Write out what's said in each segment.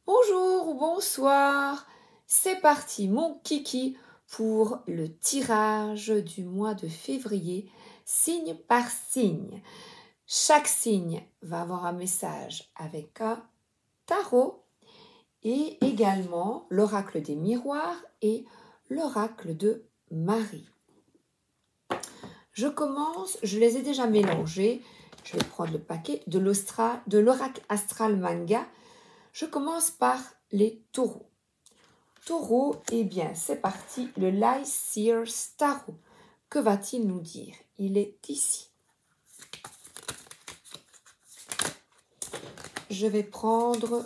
Bonjour ou bonsoir, c'est parti mon kiki pour le tirage du mois de février, signe par signe. Chaque signe va avoir un message avec un tarot et également l'oracle des miroirs et l'oracle de Marie. Je commence, je les ai déjà mélangés, je vais prendre le paquet de l'oracle astral manga. Je commence par les taureaux. Taureau, eh bien, c'est parti, le Light Seers Tarot. Que va-t-il nous dire? Il est ici. Je vais prendre...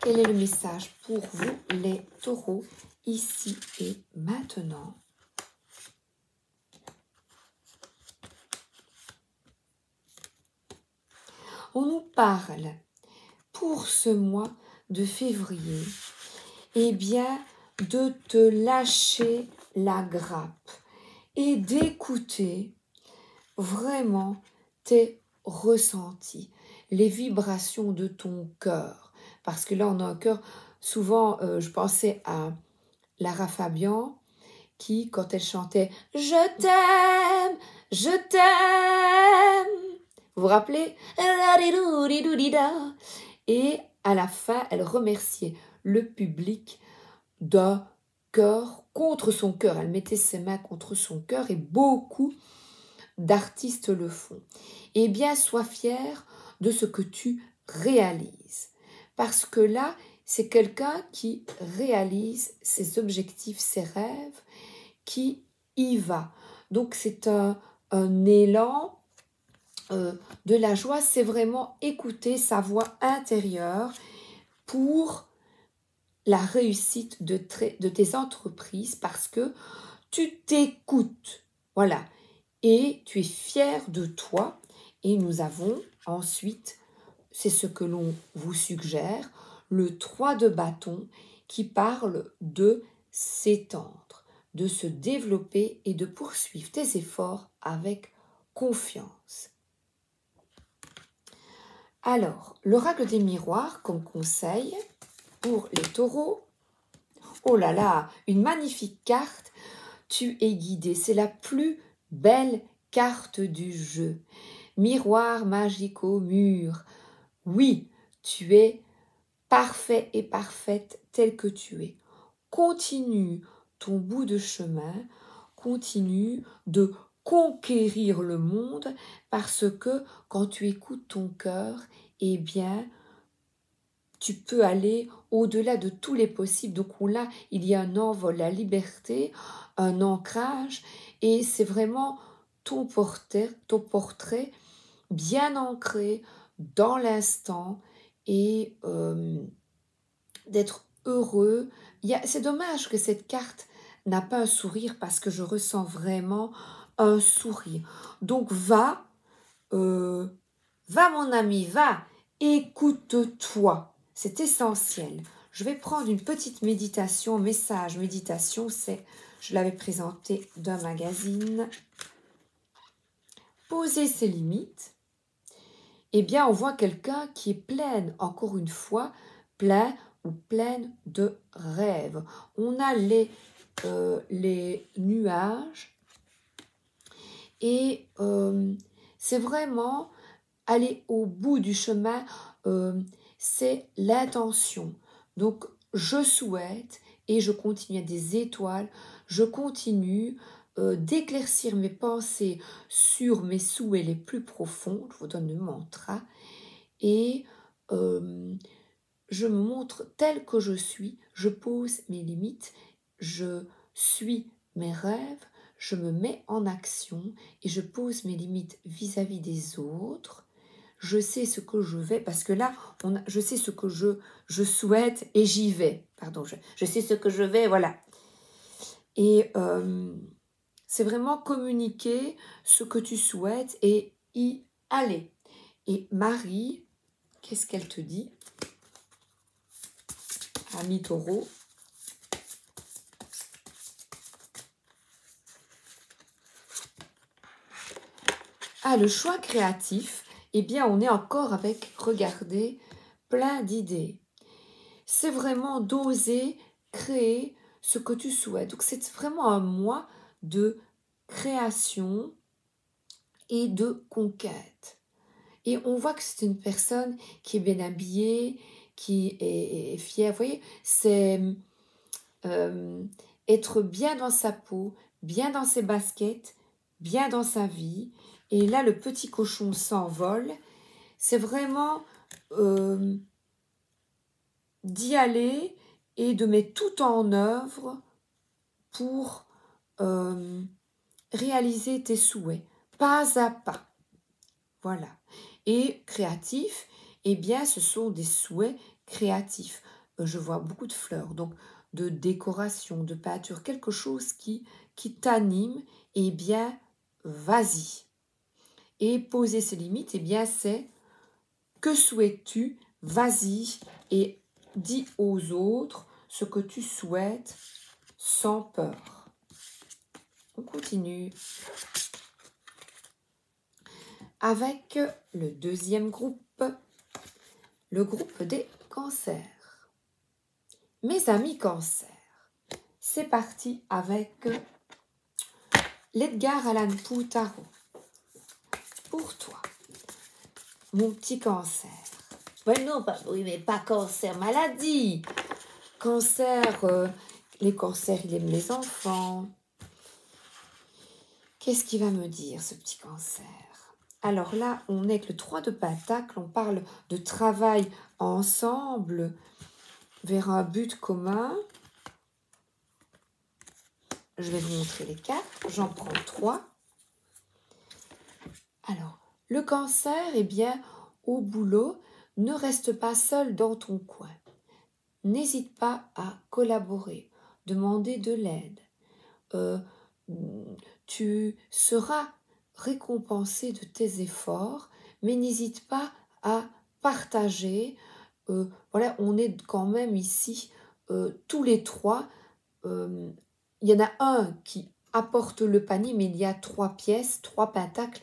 Quel est le message pour vous, les taureaux, ici et maintenant? On nous parle, pour ce mois de février, eh bien, de te lâcher la grappe et d'écouter vraiment tes ressentis, les vibrations de ton cœur. Parce que là, on a un cœur, souvent, je pensais à Lara Fabian, qui, quand elle chantait « Je t'aime, je t'aime », vous vous rappelez? Et à la fin, elle remerciait le public d'un cœur contre son cœur. Elle mettait ses mains contre son cœur et beaucoup d'artistes le font. Eh bien, sois fier de ce que tu réalises. Parce que là, c'est quelqu'un qui réalise ses objectifs, ses rêves, qui y va. Donc, c'est un élan de la joie. C'est vraiment écouter sa voix intérieure pour la réussite de tes entreprises parce que tu t'écoutes. Voilà. Et tu es fier de toi. Et nous avons ensuite, c'est ce que l'on vous suggère, le 3 de bâton qui parle de s'étendre, de se développer et de poursuivre tes efforts avec confiance. Alors, l'oracle des miroirs comme conseil pour les taureaux. Oh là là, une magnifique carte. Tu es guidé. C'est la plus belle carte du jeu. Miroir magique au mur. Oui, tu es parfait et parfaite tel que tu es. Continue ton bout de chemin. Continue de conquérir le monde parce que quand tu écoutes ton cœur, eh bien, tu peux aller au-delà de tous les possibles. Donc là, il y a un envol, la liberté, un ancrage, et c'est vraiment ton portrait bien ancré dans l'instant et d'être heureux. C'est dommage que cette carte n'a pas un sourire parce que je ressens vraiment un sourire. Donc va mon ami, va, écoute-toi. C'est essentiel. Je vais prendre une petite méditation, message, méditation, je l'avais présenté d'un magazine. Poser ses limites. Eh bien, on voit quelqu'un qui est pleine, encore une fois, plein ou pleine de rêves. On a les nuages et c'est vraiment aller au bout du chemin, c'est l'intention. Donc, je souhaite et je continue à des étoiles, je continue d'éclaircir mes pensées sur mes souhaits les plus profonds. Je vous donne le mantra et je me montre tel que je suis, je pose mes limites, je suis mes rêves, je me mets en action et je pose mes limites vis-à-vis des autres. Je sais ce que je vais, parce que là, je sais ce que je souhaite et j'y vais. Pardon, je sais ce que je vais, voilà. Et c'est vraiment communiquer ce que tu souhaites et y aller. Et Marie, qu'est-ce qu'elle te dit? Ami Taureau. Ah, le choix créatif, eh bien, on est encore avec, regardez, plein d'idées. c'est vraiment d'oser créer ce que tu souhaites. Donc c'est vraiment un mois de création et de conquête. Et on voit que c'est une personne qui est bien habillée, qui est fière. Vous voyez, c'est être bien dans sa peau, bien dans ses baskets, bien dans sa vie. Et là, le petit cochon s'envole. C'est vraiment d'y aller et de mettre tout en œuvre pour réaliser tes souhaits, pas à pas. Voilà. Et créatif, eh bien, ce sont des souhaits créatifs. Je vois beaucoup de fleurs, donc de décoration, de peinture, quelque chose qui t'anime, eh bien, vas-y. Et poser ses limites, eh bien, c'est que souhaites-tu? Vas-y et dis aux autres ce que tu souhaites sans peur. On continue avec le deuxième groupe, le groupe des cancers. Mes amis cancers, c'est parti avec l'Edgar Allan Poe Tarot. Pour toi, mon petit cancer. Ouais, non, oui, mais pas cancer, maladie. Cancer, les cancers, il aime les enfants. Qu'est-ce qu'il va me dire, ce petit cancer? Alors là, on est avec le 3 de Pentacle, on parle de travail ensemble vers un but commun. Je vais vous montrer les cartes, j'en prends 3. Alors, le cancer, eh bien, au boulot, ne reste pas seul dans ton coin. N'hésite pas à collaborer, demander de l'aide. Tu seras récompensé de tes efforts, mais n'hésite pas à partager. Voilà, on est quand même ici tous les 3. Il y en a un qui apporte le panier, mais il y a 3 pièces, 3 pentacles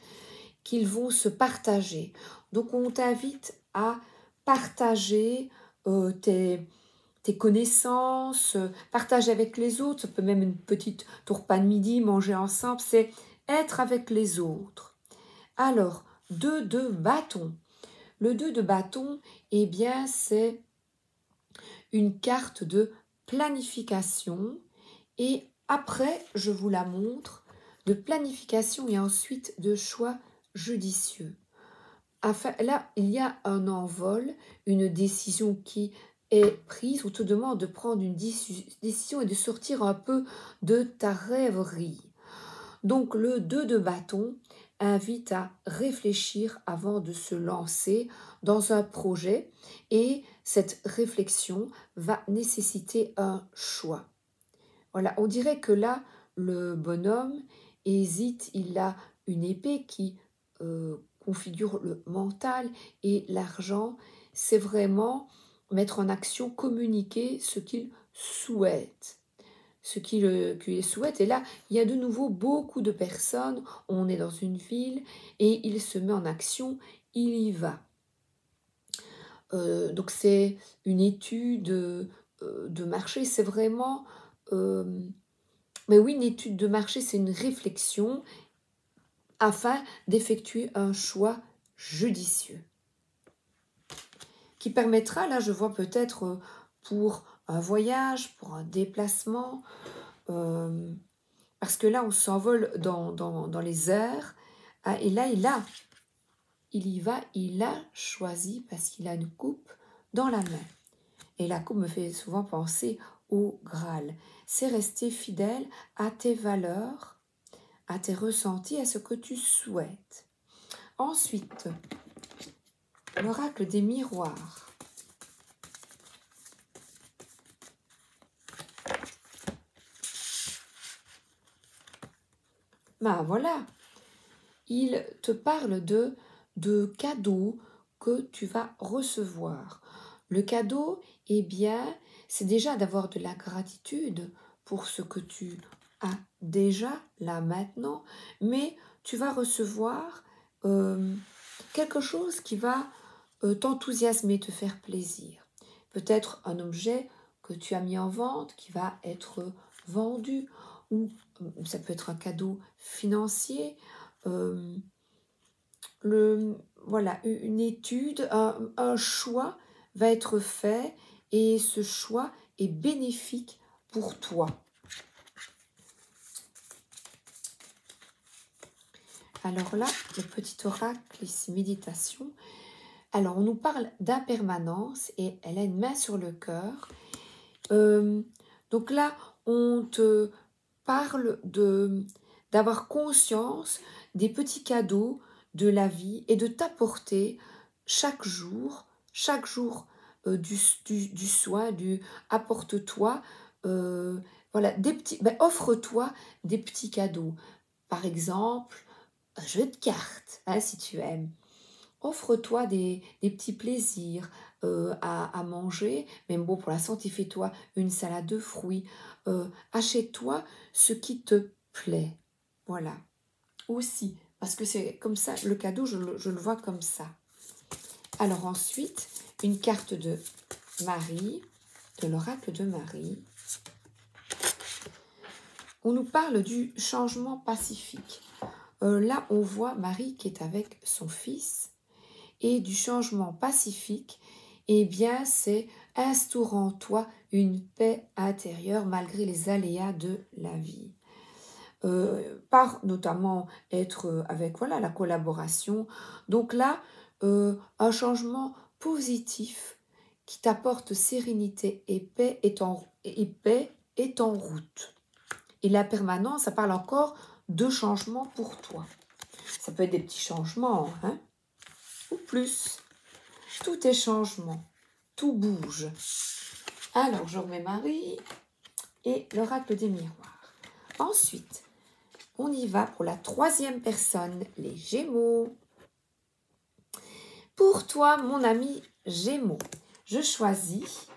qu'ils vont se partager. Donc on t'invite à partager tes connaissances, partager avec les autres, ça peut même une petite tour-pas de midi, manger ensemble, c'est être avec les autres. Alors, 2 de bâton. Le 2 de bâton, eh bien, c'est une carte de planification et après, je vous la montre, de planification et ensuite de choix judicieux. Enfin, là, il y a un envol, une décision qui est prise. On te demande de prendre une décision et de sortir un peu de ta rêverie. Donc, le 2 de bâton invite à réfléchir avant de se lancer dans un projet et cette réflexion va nécessiter un choix. Voilà, on dirait que là, le bonhomme hésite, il a une épée qui configure le mental et l'argent, c'est vraiment mettre en action, communiquer ce qu'il souhaite. Ce qu'il souhaite. Et là, il y a de nouveau beaucoup de personnes, on est dans une ville et il se met en action, il y va. Donc c'est une étude de marché, c'est vraiment... mais oui, une étude de marché, c'est une réflexion afin d'effectuer un choix judicieux qui permettra, là je vois peut-être pour un voyage, pour un déplacement, parce que là on s'envole dans les airs, et là il y va, il a choisi parce qu'il a une coupe dans la main. Et la coupe me fait souvent penser au Graal. C'est rester fidèle à tes valeurs, à tes ressentis, à ce que tu souhaites. Ensuite, l'oracle des miroirs. Ben voilà, il te parle de cadeaux que tu vas recevoir. Le cadeau, eh bien, c'est déjà d'avoir de la gratitude pour ce que tu as déjà là maintenant, mais tu vas recevoir quelque chose qui va t'enthousiasmer, te faire plaisir. peut-être un objet que tu as mis en vente qui va être vendu, ou ça peut être un cadeau financier, voilà, une étude, un choix va être fait et ce choix est bénéfique pour toi. Alors là, le petit oracle ici, méditation. Alors, on nous parle d'impermanence et elle a une main sur le cœur. Donc là, on te parle d'avoir conscience des petits cadeaux de la vie et de t'apporter chaque jour du soin, apporte-toi, voilà, offre-toi des petits cadeaux. Par exemple, un jeu de cartes, hein, si tu aimes. Offre-toi des petits plaisirs à manger, même bon pour la santé, fais-toi une salade de fruits, achète-toi ce qui te plaît, voilà, aussi, parce que c'est comme ça, le cadeau, je le vois comme ça. Alors ensuite, une carte de Marie, de l'oracle de Marie. On nous parle du changement pacifique. Là, on voit Marie qui est avec son fils, et du changement pacifique, eh bien, c'est instaure en toi une paix intérieure malgré les aléas de la vie. Par notamment être avec voilà, la collaboration. Donc là, un changement positif qui t'apporte sérénité et paix est en route. Et la permanence, ça parle encore de changement pour toi. Ça peut être des petits changements, hein, ou plus. Tout est changement, tout bouge. Alors, je remets Marie et l'oracle des miroirs. Ensuite, on y va pour la troisième personne, les Gémeaux. Pour toi, mon ami Gémeaux, je choisis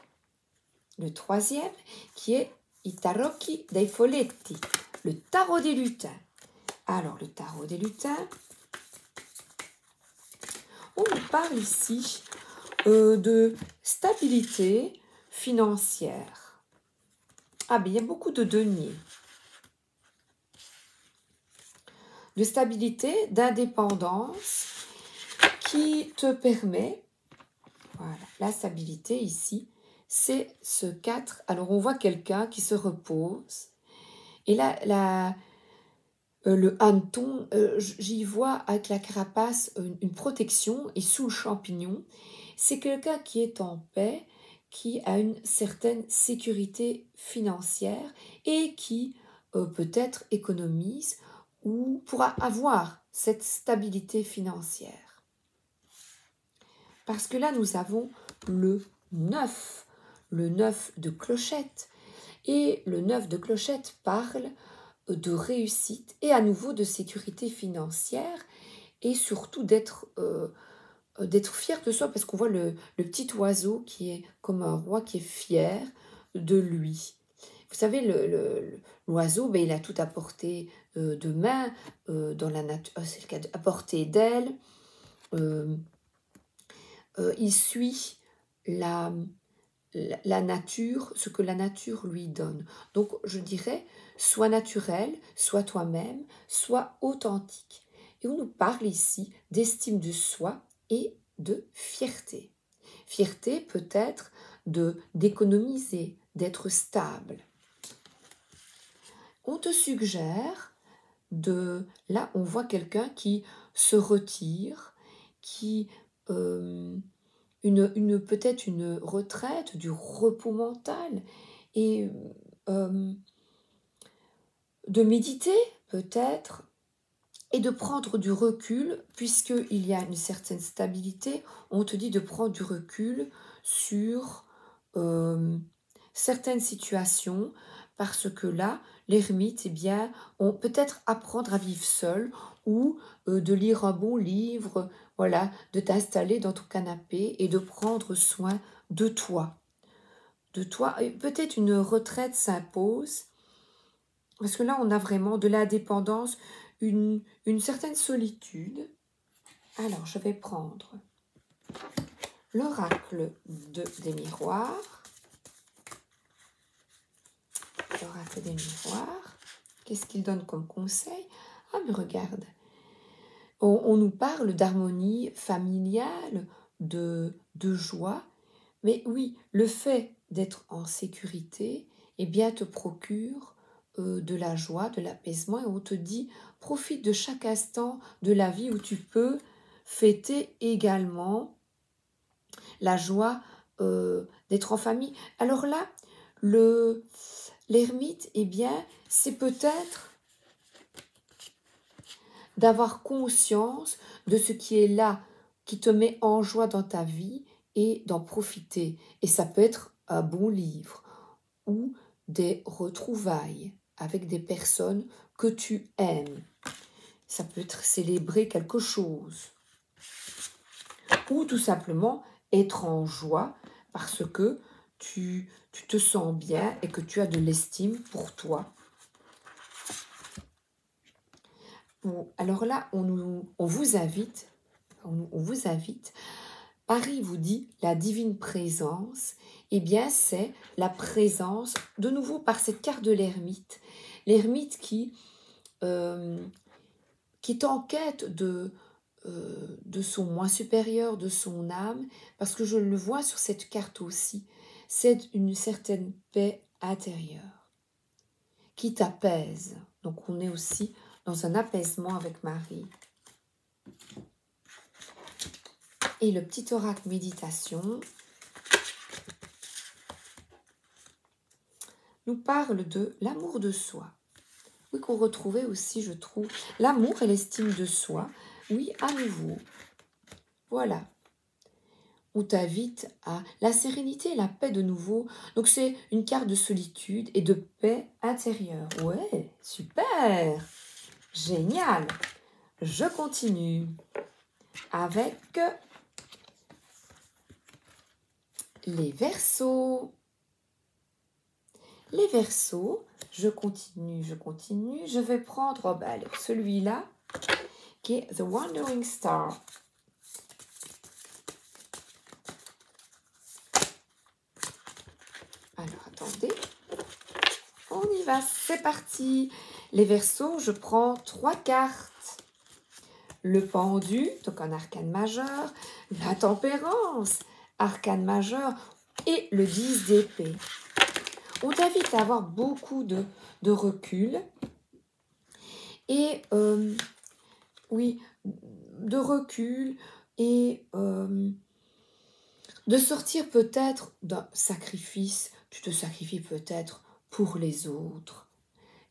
le troisième qui est I Tarocchi dei Folletti, le tarot des lutins. Alors, le tarot des lutins, on nous parle ici de stabilité financière. Ah, ben il y a beaucoup de deniers. De stabilité, d'indépendance qui te permet, voilà, la stabilité ici, c'est ce 4. Alors, on voit quelqu'un qui se repose. Et là, le hanneton, j'y vois avec la carapace une protection et sous le champignon. C'est quelqu'un qui est en paix, qui a une certaine sécurité financière et qui peut-être économise ou pourra avoir cette stabilité financière. Parce que là, nous avons le 9 de clochette. Et le 9 de clochette parle de réussite et à nouveau de sécurité financière et surtout d'être fier de soi, parce qu'on voit le petit oiseau qui est comme un roi qui est fier de lui. Vous savez, l'oiseau, ben, il a tout à portée de main dans la nature, c'est le cas à portée d'aile. Il suit la nature, ce que la nature lui donne. Donc, je dirais, sois naturel, sois toi-même, sois authentique. Et on nous parle ici d'estime de soi et de fierté. Fierté peut être d'économiser, d'être stable. On te suggère là, on voit quelqu'un qui se retire, qui... peut-être une retraite, du repos mental, et de méditer peut-être, et de prendre du recul, puisqu'il y a une certaine stabilité. On te dit de prendre du recul sur certaines situations, parce que là, l'ermite, eh bien, on peut-être apprendre à vivre seul, ou de lire un bon livre, voilà, de t'installer dans ton canapé et de prendre soin de toi. Peut-être une retraite s'impose, parce que là, on a vraiment de l'indépendance, une certaine solitude. Alors, je vais prendre l'oracle des miroirs. L'oracle des miroirs. Qu'est-ce qu'il donne comme conseil? Ah, mais regarde. On nous parle d'harmonie familiale, de joie. Mais oui, le fait d'être en sécurité, eh bien, te procure de la joie, de l'apaisement. Et on te dit, profite de chaque instant de la vie où tu peux fêter également la joie d'être en famille. Alors là, l'ermite, eh bien, c'est peut-être d'avoir conscience de ce qui est là, qui te met en joie dans ta vie et d'en profiter. Et ça peut être un bon livre ou des retrouvailles avec des personnes que tu aimes. Ça peut être célébrer quelque chose. Ou tout simplement être en joie parce que tu te sens bien et que tu as de l'estime pour toi. Alors là, on vous invite, Paris vous dit la divine présence, eh bien c'est la présence, de nouveau par cette carte de l'ermite qui est en quête de son moi supérieur, de son âme, parce que je le vois sur cette carte aussi, c'est une certaine paix intérieure qui t'apaise. Donc on est aussi dans un apaisement avec Marie. Et le petit oracle méditation nous parle de l'amour de soi. Oui, qu'on retrouvait aussi, je trouve, l'amour et l'estime de soi. Oui, à nouveau. Voilà. On t'invite à la sérénité et la paix de nouveau. Donc c'est une carte de solitude et de paix intérieure. Ouais, super. Génial. Je continue avec les Verseaux. Les Verseaux, je continue. Je vais prendre celui-là qui est The Wandering Star. Alors, attendez. On y va, c'est parti. Les Verseaux, je prends 3 cartes. Le pendu, donc un arcane majeur. La tempérance, arcane majeur. Et le 10 d'épée. On t'invite à avoir beaucoup de recul. Et oui, de recul et de sortir peut-être d'un sacrifice. Tu te sacrifies peut-être pour les autres.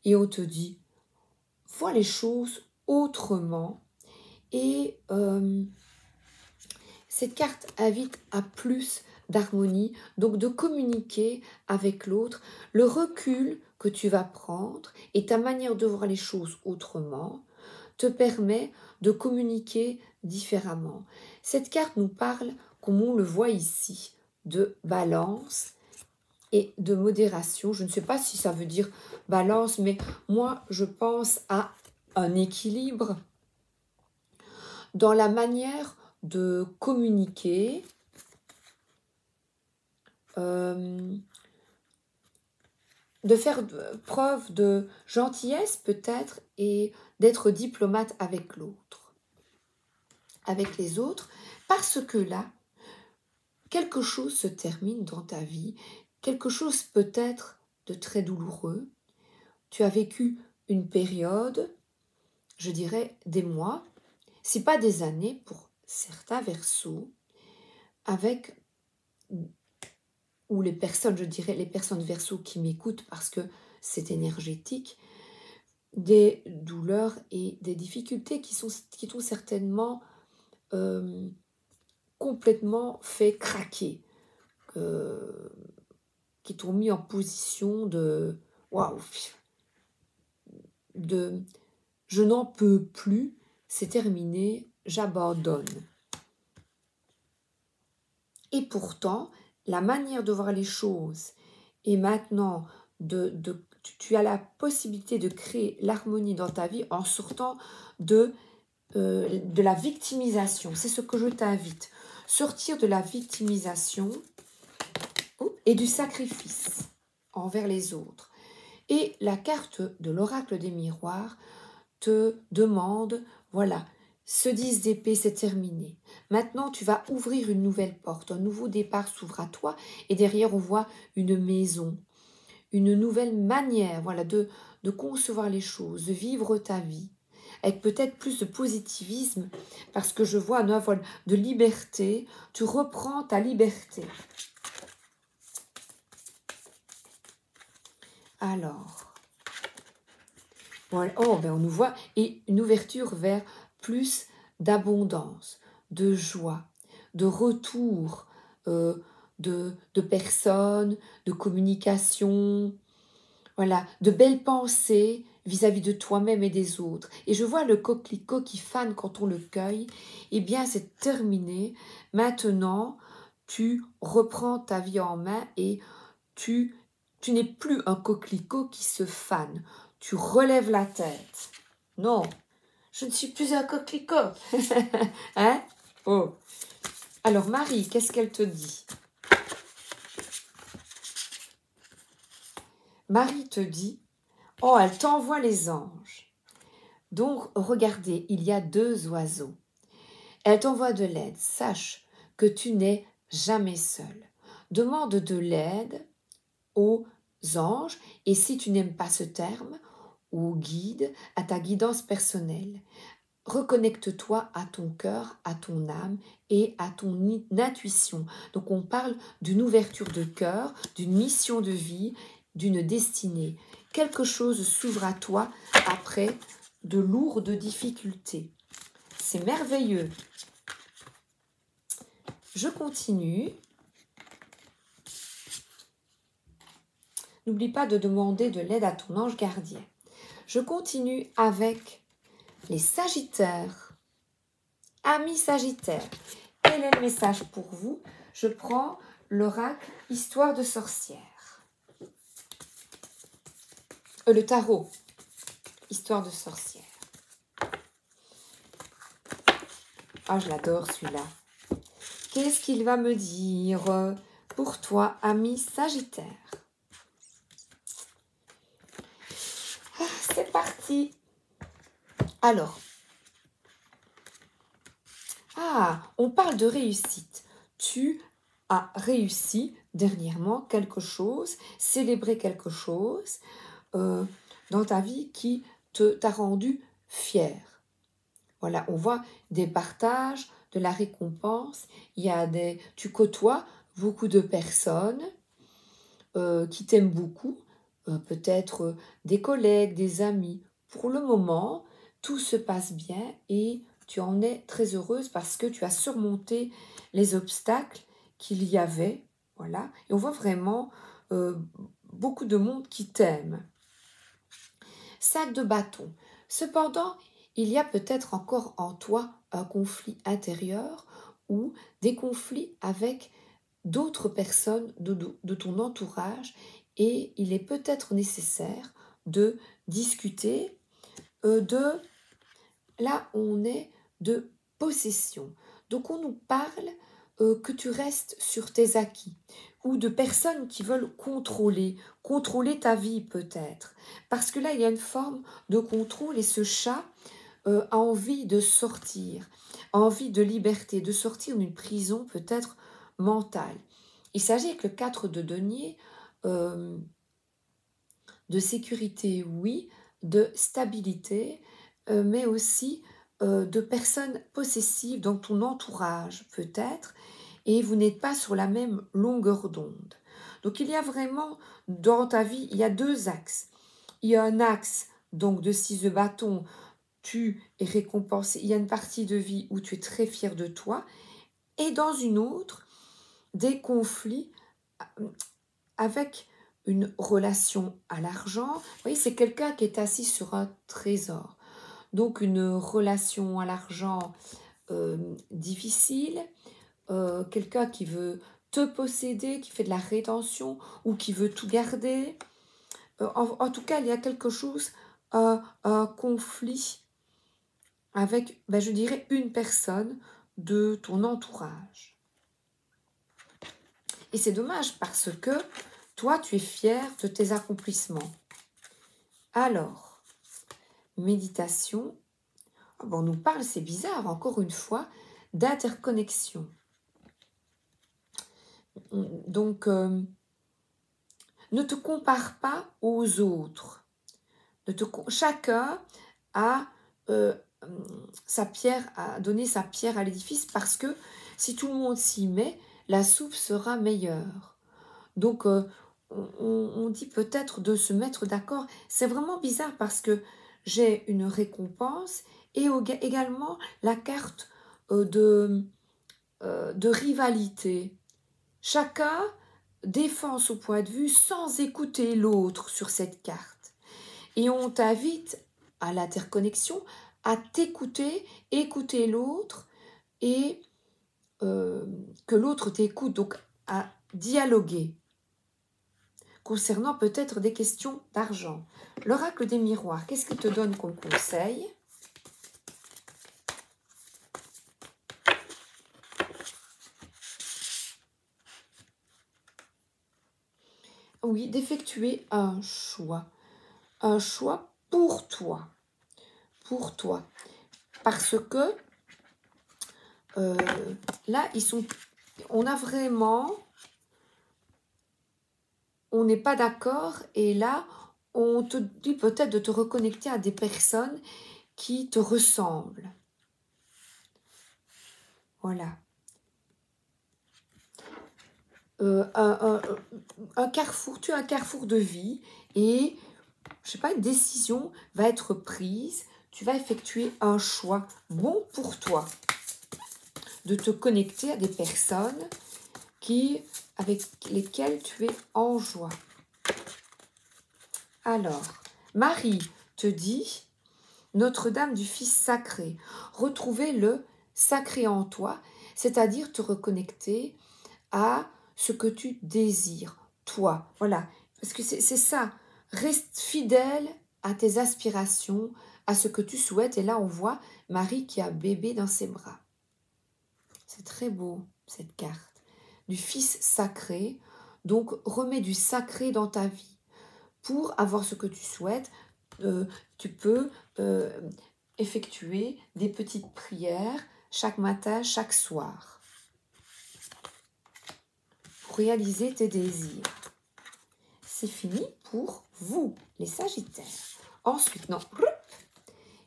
Et on te dit, vois les choses autrement. Et cette carte invite à plus d'harmonie, donc de communiquer avec l'autre. Le recul que tu vas prendre et ta manière de voir les choses autrement te permet de communiquer différemment. Cette carte nous parle, comme on le voit ici, de balance et de modération. Je ne sais pas si ça veut dire balance, mais moi, je pense à un équilibre dans la manière de communiquer, de faire preuve de gentillesse peut-être et d'être diplomate avec l'autre, avec les autres, parce que là, quelque chose se termine dans ta vie, quelque chose peut-être de très douloureux. Tu as vécu une période, je dirais des mois, si pas des années pour certains Verseaux, avec, ou les personnes, je dirais les personnes Verseaux qui m'écoutent parce que c'est énergétique, des douleurs et des difficultés qui t'ont certainement complètement fait craquer, qui t'ont mis en position de waouh, de je n'en peux plus, c'est terminé, j'abandonne. Et pourtant, la manière de voir les choses et maintenant tu as la possibilité de créer l'harmonie dans ta vie en sortant de la victimisation. C'est ce que je t'invite. sortir de la victimisation et du sacrifice envers les autres. Et la carte de l'oracle des miroirs te demande, voilà, ce 10 d'épée, c'est terminé. Maintenant, tu vas ouvrir une nouvelle porte, un nouveau départ s'ouvre à toi, et derrière, on voit une maison, une nouvelle manière, voilà, de concevoir les choses, de vivre ta vie, avec peut-être plus de positivisme, parce que je vois un œuvre de liberté, tu reprends ta liberté. Alors, voilà, oh, ben on nous voit, et une ouverture vers plus d'abondance, de joie, de retour de personnes, de communication, voilà, de belles pensées vis-à-vis de toi-même et des autres. Et je vois le coquelicot qui fane quand on le cueille. Eh bien, c'est terminé. Maintenant, tu reprends ta vie en main et tu n'es plus un coquelicot qui se fane. Tu relèves la tête. Non, je ne suis plus un coquelicot. Hein? Oh. Alors, Marie, qu'est-ce qu'elle te dit? Marie te dit, oh, elle t'envoie les anges. Donc, regardez, il y a 2 oiseaux. Elle t'envoie de l'aide. Sache que tu n'es jamais seul. Demande de l'aide aux anges, et si tu n'aimes pas ce terme, au guide, à ta guidance personnelle. Reconnecte-toi à ton cœur, à ton âme et à ton intuition. Donc on parle d'une ouverture de cœur, d'une mission de vie, d'une destinée. Quelque chose s'ouvre à toi après de lourdes difficultés. C'est merveilleux. Je continue. N'oublie pas de demander de l'aide à ton ange gardien. Je continue avec les Sagittaires. Amis Sagittaires, quel est le message pour vous? Je prends l'oracle Histoire de sorcière. Le tarot, Histoire de sorcière. Ah, je l'adore celui-là. Qu'est-ce qu'il va me dire pour toi, ami Sagittaire? Ah, c'est parti. Alors, on parle de réussite. Tu as réussi dernièrement quelque chose, célébré quelque chose dans ta vie qui t'a rendu fier. Voilà, on voit des partages, de la récompense. Tu côtoies beaucoup de personnes qui t'aiment beaucoup, peut-être des collègues, des amis. Pour le moment, tout se passe bien et tu en es très heureuse parce que tu as surmonté les obstacles qu'il y avait. Voilà, et on voit vraiment beaucoup de monde qui t'aime. Sac de bâton. Cependant, il y a peut-être encore en toi un conflit intérieur ou des conflits avec d'autres personnes de ton entourage et il est peut-être nécessaire de discuter là on est de possession. Donc on nous parle que tu restes sur tes acquis ou de personnes qui veulent contrôler ta vie peut-être. Parce que là, il y a une forme de contrôle et ce chat a envie de sortir, a envie de liberté, de sortir d'une prison peut-être mentale. Il s'agit avec le 4 de denier de sécurité, oui, de stabilité, mais aussi de personnes possessives dans ton entourage peut-être, et vous n'êtes pas sur la même longueur d'onde. Donc il y a vraiment, dans ta vie, il y a 2 axes. Il y a un axe donc de 6 de bâton, tu es récompensé, il y a une partie de vie où tu es très fier de toi, et dans une autre, des conflits avec une relation à l'argent. Vous voyez, c'est quelqu'un qui est assis sur un trésor. Donc une relation à l'argent difficile, quelqu'un qui veut te posséder, qui fait de la rétention ou qui veut tout garder. En tout cas, il y a quelque chose, un conflit avec, je dirais, une personne de ton entourage. Et c'est dommage parce que toi, tu es fier de tes accomplissements. Alors, méditation. Bon, on nous parle, c'est bizarre, encore une fois, d'interconnexion. Donc, ne te compare pas aux autres. Chacun a sa pierre, a donné sa pierre à l'édifice parce que si tout le monde s'y met, la soupe sera meilleure. Donc, on dit peut-être de se mettre d'accord. C'est vraiment bizarre parce que j'ai une récompense et également la carte de rivalité. Chacun défend son point de vue sans écouter l'autre sur cette carte. Et on t'invite à l'interconnexion, à t'écouter, écouter l'autre et que l'autre t'écoute, donc à dialoguer concernant peut-être des questions d'argent. L'oracle des miroirs, qu'est-ce qu'il te donne comme conseil? Oui, d'effectuer un choix pour toi, parce que là, on a vraiment, on n'est pas d'accord, et là, on te dit peut-être de te reconnecter à des personnes qui te ressemblent. Voilà. Un carrefour, tu as un carrefour de vie et, je sais pas, une décision va être prise. Tu vas effectuer un choix bon pour toi de te connecter à des personnes avec lesquelles tu es en joie. Alors, Marie te dit, Notre-Dame du Fils sacré, retrouver le sacré en toi, c'est-à-dire te reconnecter à ce que tu désires, toi. Voilà, parce que c'est ça. Reste fidèle à tes aspirations, à ce que tu souhaites. Et là, on voit Marie qui a bébé dans ses bras. C'est très beau, cette carte. Du Fils sacré. Donc, remets du sacré dans ta vie. Pour avoir ce que tu souhaites, tu peux effectuer des petites prières chaque matin, chaque soir. Pour réaliser tes désirs. C'est fini pour vous, les Sagittaires. Ensuite, non,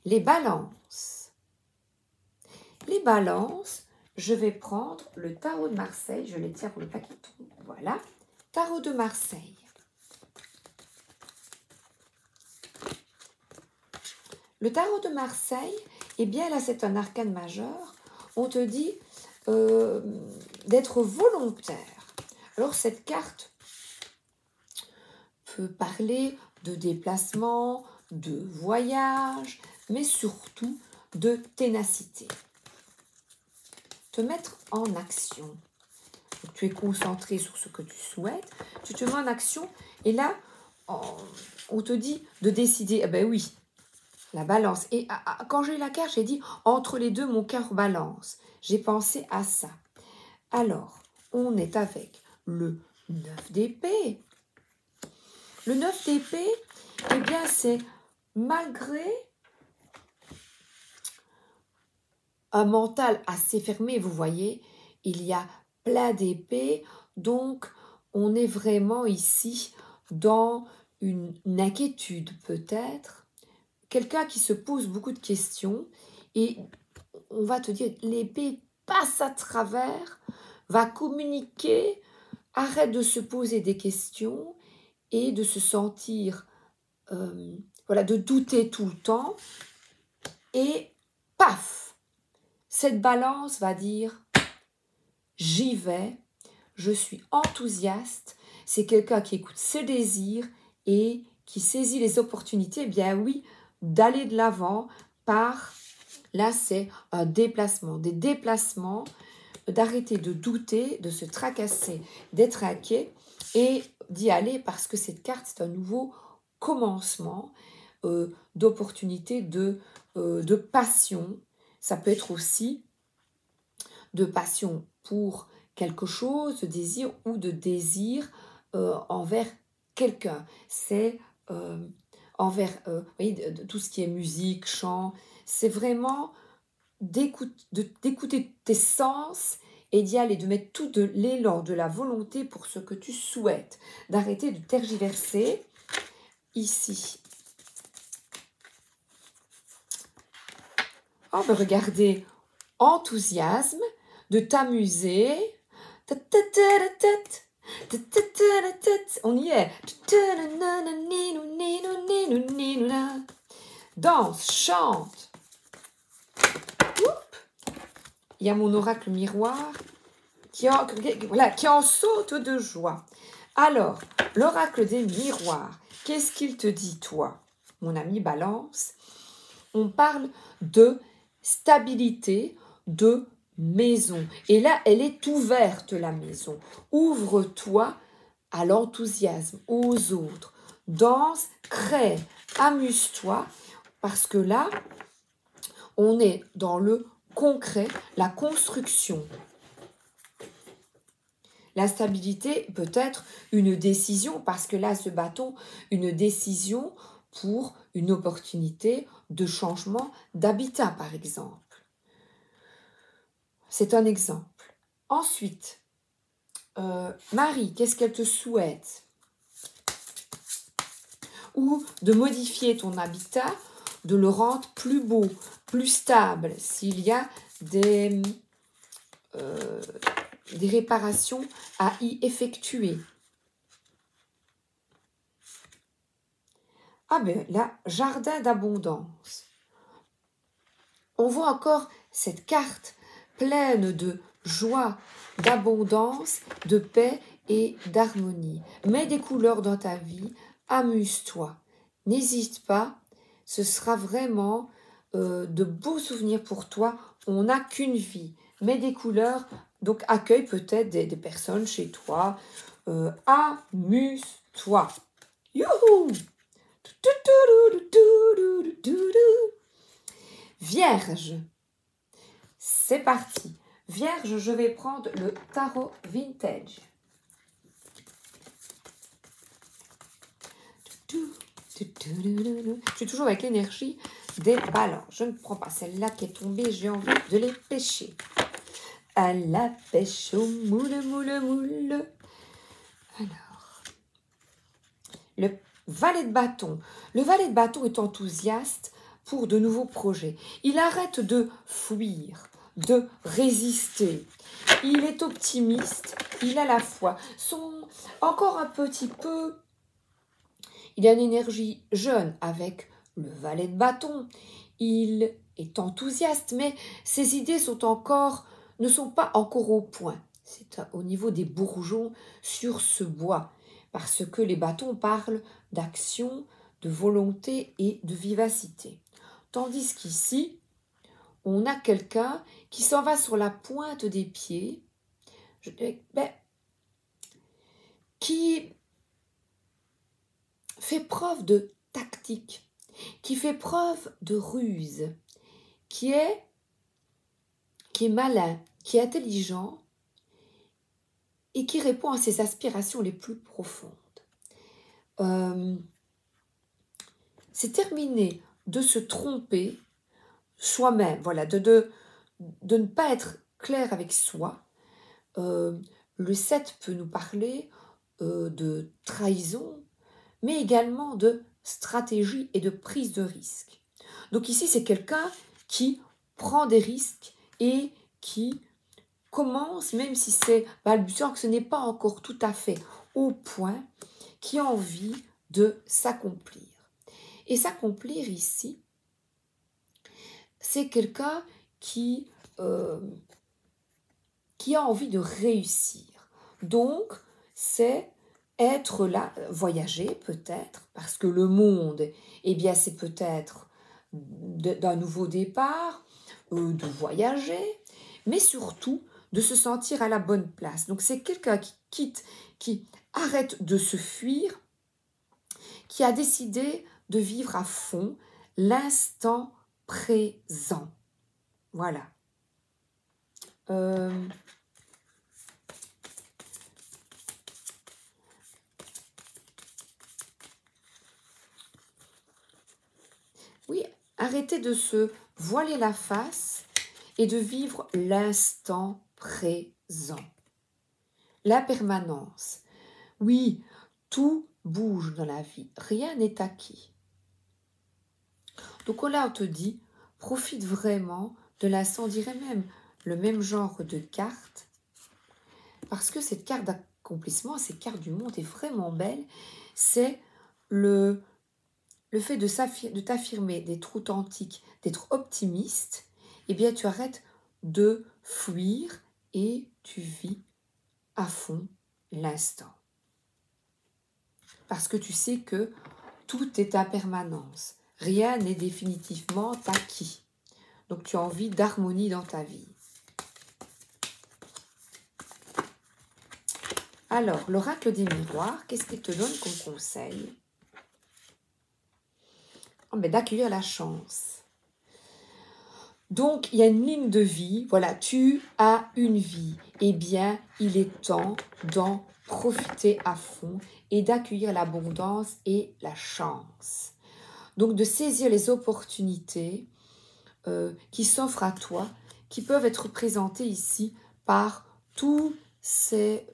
les balances. Les balances, je vais prendre le tarot de Marseille. Je les tiens pour le paqueton. Voilà, tarot de Marseille. Le tarot de Marseille, eh bien là, c'est un arcane majeur. On te dit d'être volontaire. Alors, cette carte peut parler de déplacement, de voyage, mais surtout de ténacité. Te mettre en action. Donc, tu es concentré sur ce que tu souhaites, tu te mets en action et là, on te dit de décider. Eh ben oui, la balance. Et quand j'ai eu la carte, j'ai dit entre les deux, mon cœur balance. J'ai pensé à ça. Alors, on est avec le 9 d'épée. Le 9 d'épée, eh bien, c'est malgré un mental assez fermé, vous voyez, il y a plein d'épées, donc on est vraiment ici dans une inquiétude peut-être, quelqu'un qui se pose beaucoup de questions et on va te dire l'épée passe à travers, va communiquer, arrête de se poser des questions et de se sentir, voilà, de douter tout le temps et paf, cette balance va dire j'y vais, je suis enthousiaste, c'est quelqu'un qui écoute ses désirs et qui saisit les opportunités, eh bien oui, d'aller de l'avant par, là c'est un déplacement, des déplacements, d'arrêter de douter, de se tracasser, d'être inquiet et d'y aller parce que cette carte c'est un nouveau commencement d'opportunité, de passion. Ça peut être aussi de passion pour quelque chose, de désir ou de désir envers quelqu'un. C'est envers vous voyez, de tout ce qui est musique, chant. C'est vraiment d'écouter tes sens et d'y aller, de mettre tout de l'élan, de la volonté pour ce que tu souhaites, d'arrêter de tergiverser. Ici. Oh, ben regardez, enthousiasme, de t'amuser. On y est. Danse, chante. Il y a mon oracle miroir qui en saute de joie. Alors, l'oracle des miroirs, qu'est-ce qu'il te dit, toi, mon ami Balance? On parle de stabilité, de maison. Et là, elle est ouverte, la maison. Ouvre-toi à l'enthousiasme, aux autres. Danse, crée, amuse-toi, parce que là, on est dans le concret, la construction. La stabilité peut être une décision, parce que là, ce bâton, une décision pour une opportunité de changement d'habitat, par exemple. C'est un exemple. Ensuite, Marie, qu'est-ce qu'elle te souhaite? Ou de modifier ton habitat, de le rendre plus beau, plus stable, s'il y a des réparations à y effectuer. Ah ben là, jardin d'abondance. On voit encore cette carte pleine de joie, d'abondance, de paix et d'harmonie. Mets des couleurs dans ta vie, amuse-toi. N'hésite pas, ce sera vraiment de beaux souvenirs pour toi. On n'a qu'une vie. Mets des couleurs, donc accueille peut-être des personnes chez toi. Amuse-toi. Youhou! Vierge. C'est parti. Vierge, je vais prendre le tarot vintage. Je suis toujours avec l'énergie des balances. Je ne prends pas celle-là qui est tombée, j'ai envie de les pêcher. À la pêche au moule, moule, moule. Alors, le valet de bâton. Le valet de bâton est enthousiaste pour de nouveaux projets. Il arrête de fuir, de résister. Il est optimiste, il a la foi. Encore un petit peu, il a une énergie jeune avec le valet de bâton. Il est enthousiaste, mais ses idées ne sont pas encore au point. C'est au niveau des bourgeons sur ce bois, parce que les bâtons parlent d'action, de volonté et de vivacité. Tandis qu'ici, on a quelqu'un qui s'en va sur la pointe des pieds, qui fait preuve de tactique, qui fait preuve de ruse, qui est malin, qui est intelligent et qui répond à ses aspirations les plus profondes. C'est terminé de se tromper soi-même, voilà, de ne pas être clair avec soi. Le 7 peut nous parler de trahison, mais également de stratégie et de prise de risque. Donc ici, c'est quelqu'un qui prend des risques et qui commence, même si c'est balbutiant, que ce n'est pas encore tout à fait au point, qui a envie de s'accomplir. Et s'accomplir ici, c'est quelqu'un qui a envie de réussir. Donc, c'est être là, voyager peut-être, parce que le monde, eh bien, c'est peut-être d'un nouveau départ, de voyager, mais surtout de se sentir à la bonne place. Donc, c'est quelqu'un qui arrête de se fuir, qui a décidé de vivre à fond l'instant présent. Voilà. Oui, arrêtez de se voiler la face et de vivre l'instant présent. La permanence. Oui, tout bouge dans la vie, rien n'est acquis. Donc là, on te dit, profite vraiment de l'instant, on dirait même le même genre de carte, parce que cette carte d'accomplissement, cette carte du monde est vraiment belle, c'est le fait de t'affirmer, d'être authentique, d'être optimiste, eh bien tu arrêtes de fuir et tu vis à fond l'instant. Parce que tu sais que tout est à permanence. Rien n'est définitivement acquis. Donc tu as envie d'harmonie dans ta vie. Alors, l'oracle des miroirs, qu'est-ce qu'il te donne comme conseil? Oh, mais d'accueillir la chance. Donc, il y a une ligne de vie. Voilà, tu as une vie. Eh bien, il est temps d'en profiter à fond et d'accueillir l'abondance et la chance. Donc, de saisir les opportunités qui s'offrent à toi, qui peuvent être présentées ici par tous ces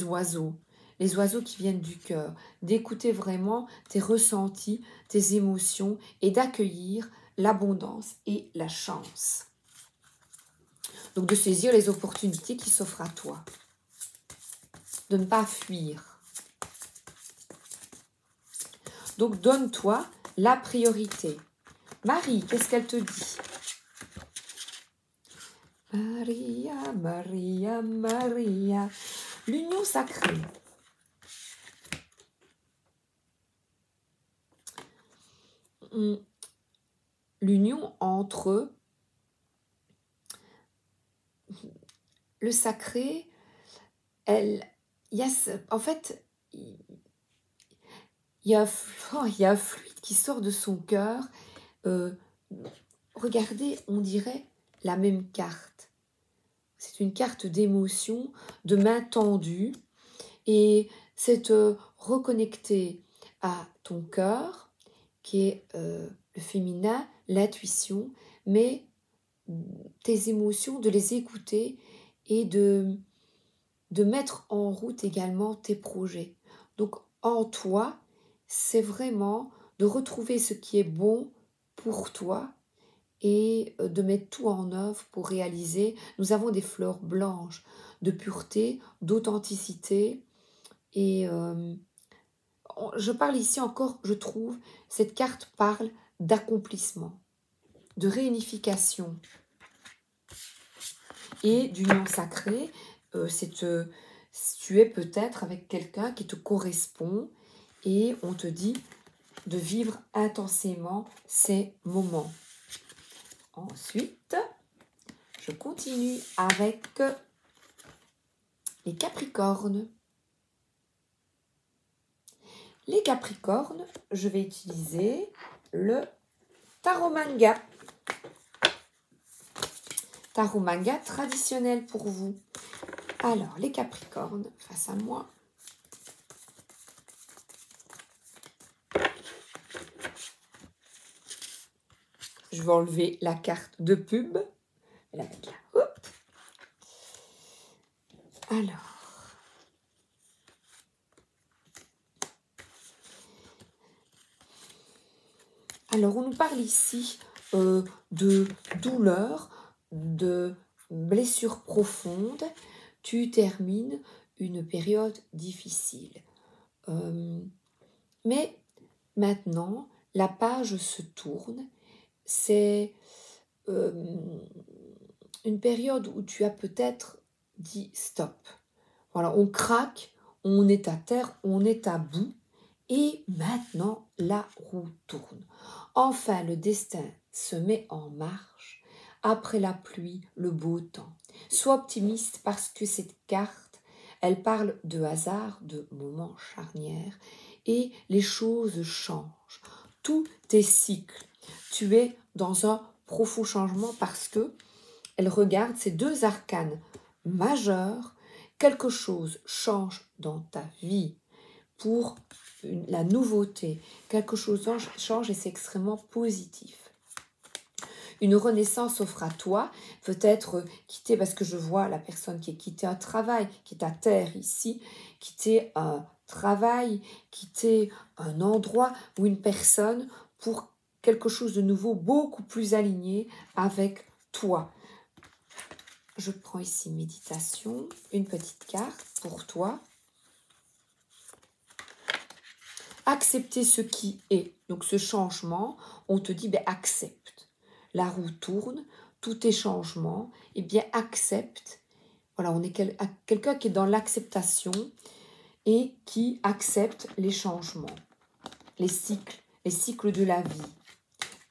oiseaux. Les oiseaux qui viennent du cœur. D'écouter vraiment tes ressentis, tes émotions et d'accueillir l'abondance et la chance. Donc de saisir les opportunités qui s'offrent à toi. De ne pas fuir. Donc donne-toi la priorité. Marie, qu'est-ce qu'elle te dit? Maria, Maria, Maria. L'union sacrée. L'union entre le sacré, en fait, il y a un fluide qui sort de son cœur. Regardez, on dirait la même carte. C'est une carte d'émotion, de main tendue. Et c'est te reconnecter à ton cœur, qui est le féminin, l'intuition, mais tes émotions, de les écouter et de mettre en route également tes projets. Donc en toi, c'est vraiment de retrouver ce qui est bon pour toi et de mettre tout en œuvre pour réaliser. Nous avons des fleurs blanches de pureté, d'authenticité et je parle ici encore, je trouve, cette carte parle d'accomplissement, de réunification et d'union sacrée. Tu es peut-être avec quelqu'un qui te correspond et on te dit de vivre intensément ces moments. Ensuite, je continue avec les Capricornes. Les Capricornes, je vais utiliser le Tarot Manga. Tarot Manga traditionnel pour vous. Alors, les Capricornes, face à moi. Je vais enlever la carte de pub. Je vais la mettre là. Hop. Alors, on nous parle ici de douleur, de blessures profondes. Tu termines une période difficile. Mais maintenant, la page se tourne. C'est une période où tu as peut-être dit stop. Voilà, on craque, on est à terre, on est à bout. Et maintenant, la roue tourne. Enfin, le destin se met en marche. Après la pluie, le beau temps. Sois optimiste parce que cette carte, elle parle de hasard, de moments charnières. Et les choses changent. Tout est cycle. Tu es dans un profond changement parce que elle regarde ces deux arcanes majeurs. Quelque chose change dans ta vie. pour la nouveauté. Quelque chose change et c'est extrêmement positif. Une renaissance s'offre à toi, peut-être quitter, parce que je vois la personne qui est quittée un travail, qui est à terre ici, quitter un travail, quitter un endroit ou une personne pour quelque chose de nouveau, beaucoup plus aligné avec toi. Je prends ici méditation, une petite carte pour toi. Accepter ce qui est. Donc ce changement, on te dit, ben, accepte. La roue tourne, tout est changement, et bien accepte. Voilà, on est quelqu'un qui est dans l'acceptation et qui accepte les changements, les cycles de la vie,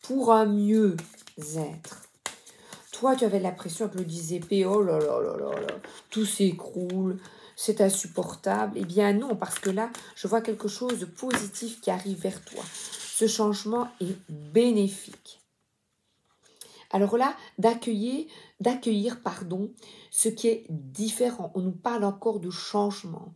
pour un mieux-être. Toi, tu avais l'impression que le disait P, oh là là là là là, tout s'écroule, c'est insupportable. Eh bien non, parce que là, je vois quelque chose de positif qui arrive vers toi. Ce changement est bénéfique. Alors là, d'accueillir, ce qui est différent. On nous parle encore de changement,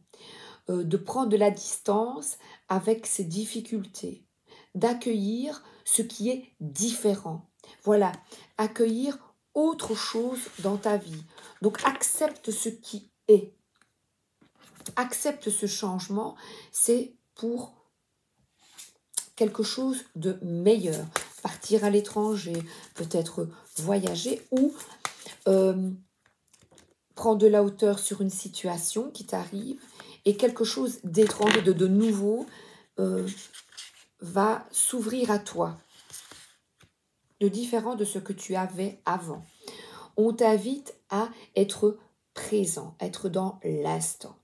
de prendre de la distance avec ses difficultés, d'accueillir ce qui est différent. Voilà, accueillir autre chose dans ta vie. Donc accepte ce qui est. Accepte ce changement, c'est pour quelque chose de meilleur. Partir à l'étranger, peut-être voyager ou prendre de la hauteur sur une situation qui t'arrive et quelque chose d'étrange, de nouveau va s'ouvrir à toi, de différent de ce que tu avais avant. On t'invite à être présent, être dans l'instant.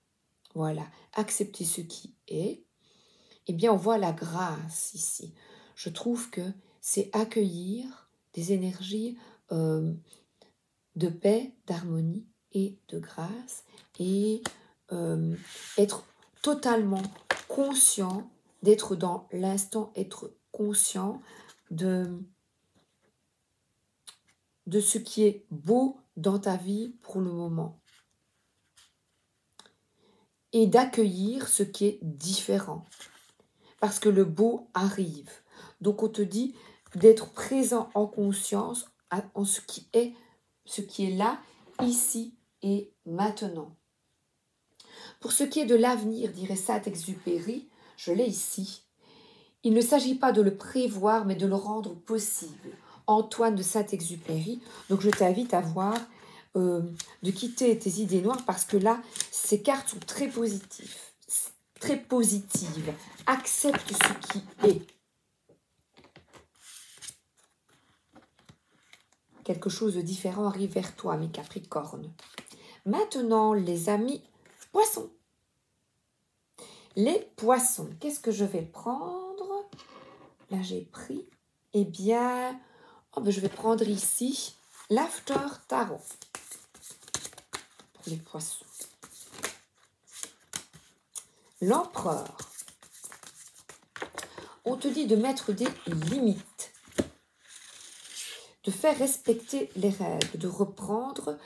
Voilà, accepter ce qui est. Eh bien, on voit la grâce ici. Je trouve que c'est accueillir des énergies de paix, d'harmonie et de grâce et être totalement conscient, d'être dans l'instant, être conscient de ce qui est beau dans ta vie pour le moment et d'accueillir ce qui est différent parce que le beau arrive. Donc on te dit d'être présent en conscience en ce qui est là, ici et maintenant. Pour ce qui est de l'avenir, dirait Saint-Exupéry, je l'ai ici, il ne s'agit pas de le prévoir, mais de le rendre possible. Antoine de Saint-Exupéry. Donc je t'invite à voir, de quitter tes idées noires, parce que là, ces cartes sont très positives. Très positives. Accepte ce qui est. Quelque chose de différent arrive vers toi, mes Capricornes. Maintenant, les amis Poissons. Les poissons, qu'est-ce que je vais prendre? Là, j'ai pris, eh bien, je vais prendre ici l'After Tarot pour les poissons. L'Empereur. On te dit de mettre des limites, de faire respecter les règles, de reprendre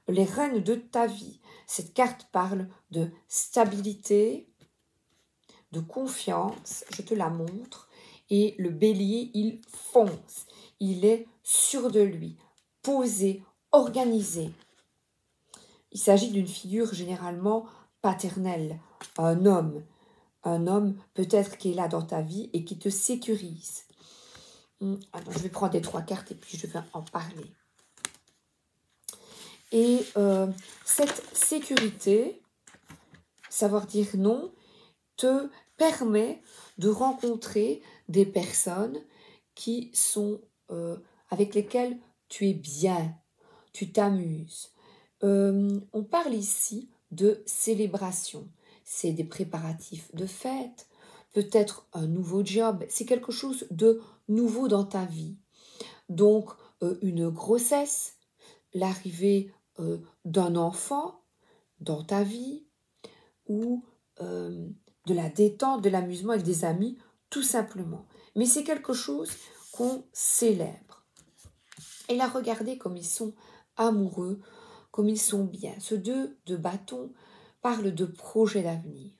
les rênes de ta vie. Cette carte parle de stabilité, de confiance, je te la montre. Et le bélier, il fonce, il est sûr de lui, posé, organisé. Il s'agit d'une figure généralement paternelle, un homme peut-être qui est là dans ta vie et qui te sécurise. Attends, je vais prendre les 3 cartes et puis je vais en parler. Et cette sécurité, savoir dire non, te permet de rencontrer des personnes qui sont avec lesquelles tu es bien, tu t'amuses. On parle ici de célébration. C'est des préparatifs de fête, peut-être un nouveau job, c'est quelque chose de nouveau dans ta vie. Donc, une grossesse, l'arrivée d'un enfant dans ta vie, ou de la détente, de l'amusement avec des amis, tout simplement. Mais c'est quelque chose qu'on célèbre. Et là, regardez comme ils sont amoureux, comme ils sont bien. Ce 2 de bâton parle de projet d'avenir,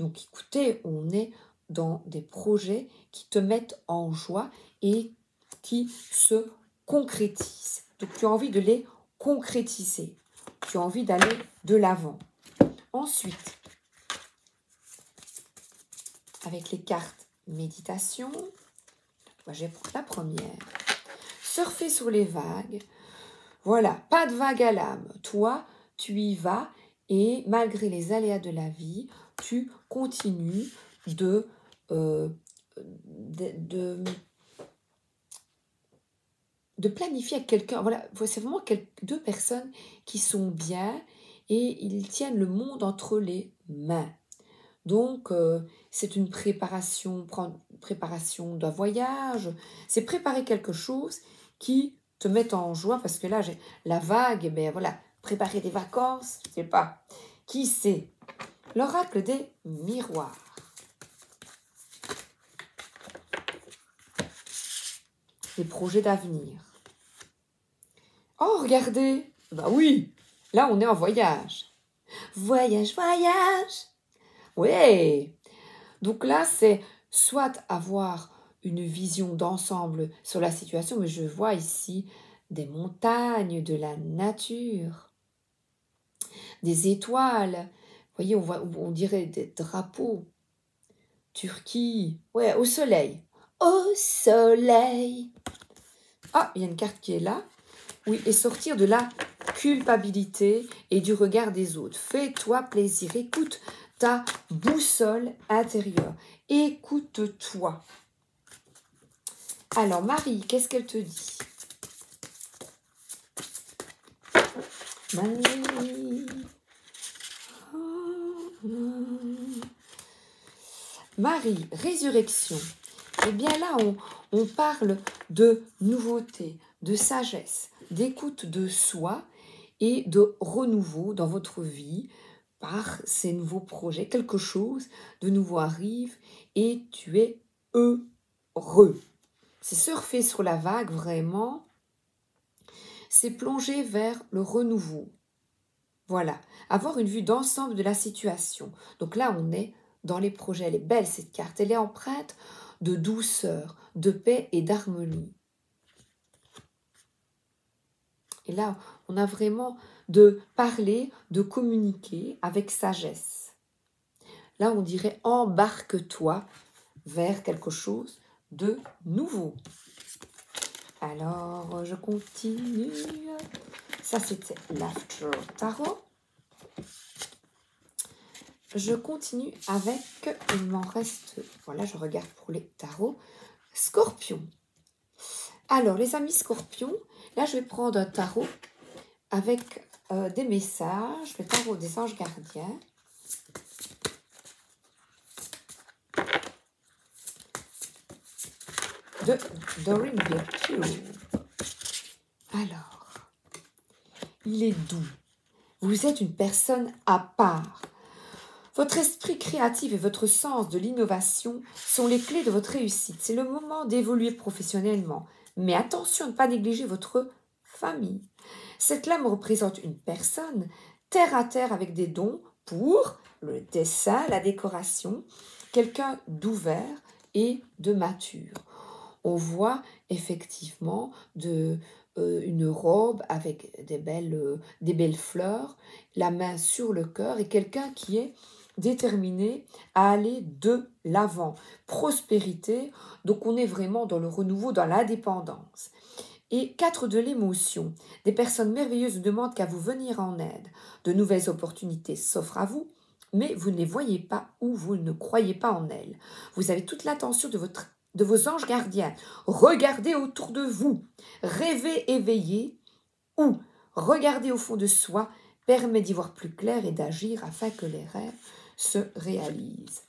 Donc écoutez, on est dans des projets qui te mettent en joie et qui se concrétisent. Donc tu as envie de les concrétiser. Tu as envie d'aller de l'avant. Ensuite, avec les cartes méditation, moi je vais prendre la première. Surfer sur les vagues. Voilà, pas de vague à l'âme. Toi, tu y vas et malgré les aléas de la vie, tu continues de planifier avec quelqu'un. Voilà, c'est vraiment deux personnes qui sont bien et ils tiennent le monde entre les mains. Donc, c'est une préparation d'un voyage, c'est préparer quelque chose qui te met en joie, parce que là, j'ai la vague, ben voilà, préparer des vacances, je sais pas. Qui sait? L'oracle des miroirs. Les projets d'avenir. Oh, regardez! Bah oui, là, on est en voyage. Voyage, voyage! Ouais! Donc là, c'est soit avoir une vision d'ensemble sur la situation, mais je vois ici des montagnes, de la nature, des étoiles. Vous voyez, on dirait des drapeaux. Turquie, ouais, au soleil. Au soleil. Ah, il y a une carte qui est là. Oui, et sortir de la culpabilité et du regard des autres. Fais-toi plaisir, écoute ta boussole intérieure. Écoute-toi. Alors, Marie, qu'est-ce qu'elle te dit? Marie. Marie, résurrection. Eh bien là, on parle de nouveauté, de sagesse, d'écoute de soi et de renouveau dans votre vie par ces nouveaux projets. Quelque chose de nouveau arrive et tu es heureux. C'est surfer sur la vague, vraiment. C'est plonger vers le renouveau. Voilà, avoir une vue d'ensemble de la situation. Donc là, on est dans les projets. Elle est belle, cette carte. Elle est empreinte de douceur, de paix et d'harmonie. Et là, on a vraiment de parler, de communiquer avec sagesse. Là, on dirait embarque-toi vers quelque chose de nouveau. Alors, je continue. Ça, c'était l'After Tarot. Je continue avec, il m'en reste, voilà, je regarde pour les tarots, Scorpion. Alors, les amis Scorpions, là, je vais prendre un tarot avec des messages, le tarot des anges gardiens. De Doreen Virtue. Alors, il est doux. Vous êtes une personne à part. Votre esprit créatif et votre sens de l'innovation sont les clés de votre réussite. C'est le moment d'évoluer professionnellement. Mais attention à ne pas négliger votre famille. Cette lame représente une personne terre à terre avec des dons pour le dessin, la décoration, quelqu'un d'ouvert et de mature. On voit effectivement une robe avec des belles fleurs, la main sur le cœur et quelqu'un qui est déterminé à aller de l'avant. Prospérité, donc on est vraiment dans le renouveau, dans l'indépendance. Et 4 de l'émotion. Des personnes merveilleuses ne demandent qu'à vous venir en aide. De nouvelles opportunités s'offrent à vous, mais vous ne les voyez pas ou vous ne croyez pas en elles. Vous avez toute l'attention de vos anges gardiens. Regardez autour de vous. Rêvez éveillé ou regardez au fond de soi permet d'y voir plus clair et d'agir afin que les rêves se réalisent.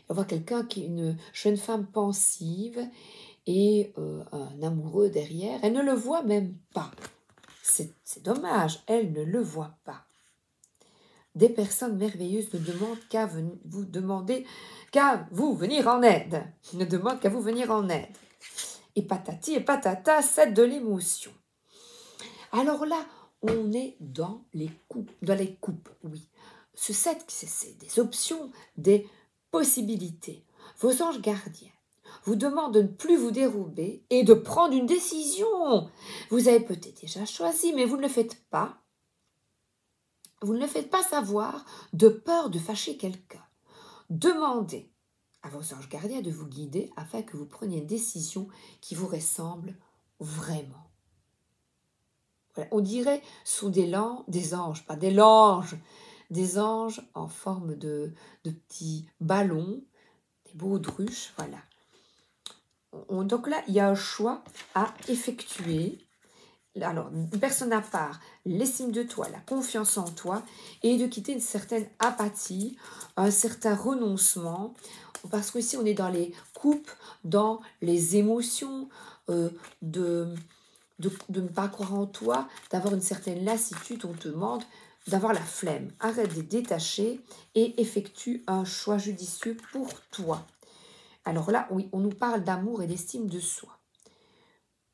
On voit quelqu'un qui est une jeune femme pensive et un amoureux derrière. Elle ne le voit même pas. C'est dommage, elle ne le voit pas. Des personnes merveilleuses ne demandent qu'à vous venir en aide. Ne demandent qu'à vous venir en aide. Et patati et patata, c'est de l'émotion. Alors là, on est dans les coupes, oui. ce 7, c'est des options, des possibilités. Vos anges gardiens vous demandent de ne plus vous dérober et de prendre une décision. Vous avez peut-être déjà choisi, mais vous ne le faites pas. Vous ne le faites pas savoir de peur de fâcher quelqu'un. Demandez à vos anges gardiens de vous guider afin que vous preniez une décision qui vous ressemble vraiment. Voilà. On dirait ce sont des anges, pas des langes, des anges en forme de petits ballons, des baudruches, voilà. Donc là, il y a un choix à effectuer. Alors, une personne à part, l'estime de toi, la confiance en toi, et de quitter une certaine apathie, un certain renoncement, parce qu'ici on est dans les coupes, dans les émotions, de ne pas croire en toi, d'avoir une certaine lassitude, on te demande d'avoir la flemme. Arrête de détacher et effectue un choix judicieux pour toi. Alors là, oui, on nous parle d'amour et d'estime de soi.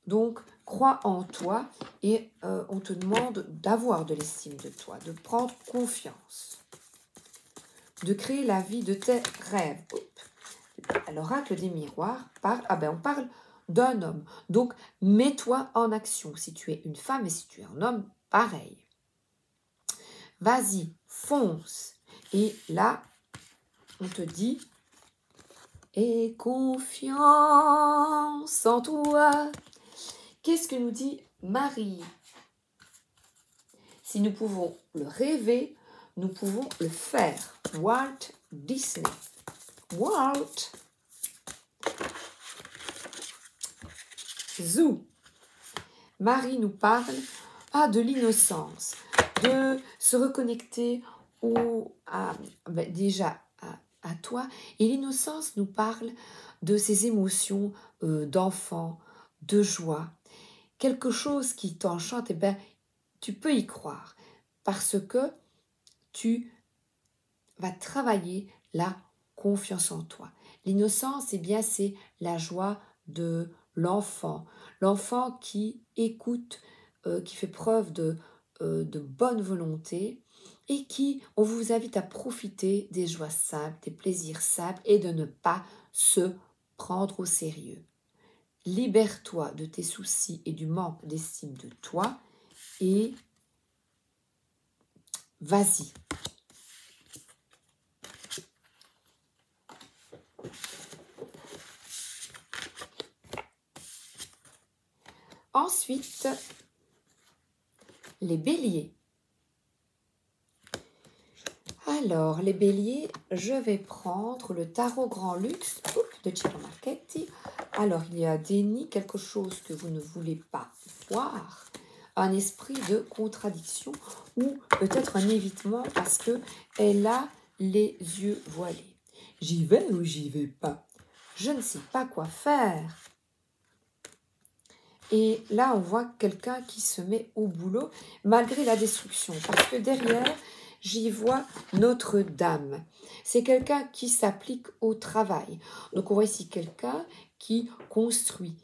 Donc, crois en toi et on te demande d'avoir de l'estime de toi, de prendre confiance, de créer la vie de tes rêves. À l'oracle des miroirs, on parle d'un homme. Donc, mets-toi en action. Si tu es une femme et si tu es un homme, pareil. Vas-y, fonce. Et là, on te dit, aie confiance en toi. Qu'est-ce que nous dit Marie? Si nous pouvons le rêver, nous pouvons le faire. Walt Disney. Walt. Zou. Marie nous parle de l'innocence, de se reconnecter déjà à toi. Et l'innocence nous parle de ces émotions d'enfant, de joie. Quelque chose qui t'enchante, tu peux y croire parce que tu vas travailler la confiance en toi. L'innocence, c'est la joie de l'enfant. L'enfant qui écoute, qui fait preuve de bonne volonté et on vous invite à profiter des joies simples, des plaisirs simples et de ne pas se prendre au sérieux. Libère-toi de tes soucis et du manque d'estime de toi et vas-y. Ensuite, les béliers. Alors, les béliers, je vais prendre le tarot Grand Luxe de Ciro Marchetti. Alors, il y a déni, quelque chose que vous ne voulez pas voir, un esprit de contradiction ou peut-être un évitement parce qu'elle a les yeux voilés. J'y vais ou j'y vais pas? Je ne sais pas quoi faire. Et là, on voit quelqu'un qui se met au boulot malgré la destruction. Parce que derrière, j'y vois Notre-Dame. C'est quelqu'un qui s'applique au travail. Donc, on voit ici quelqu'un qui construit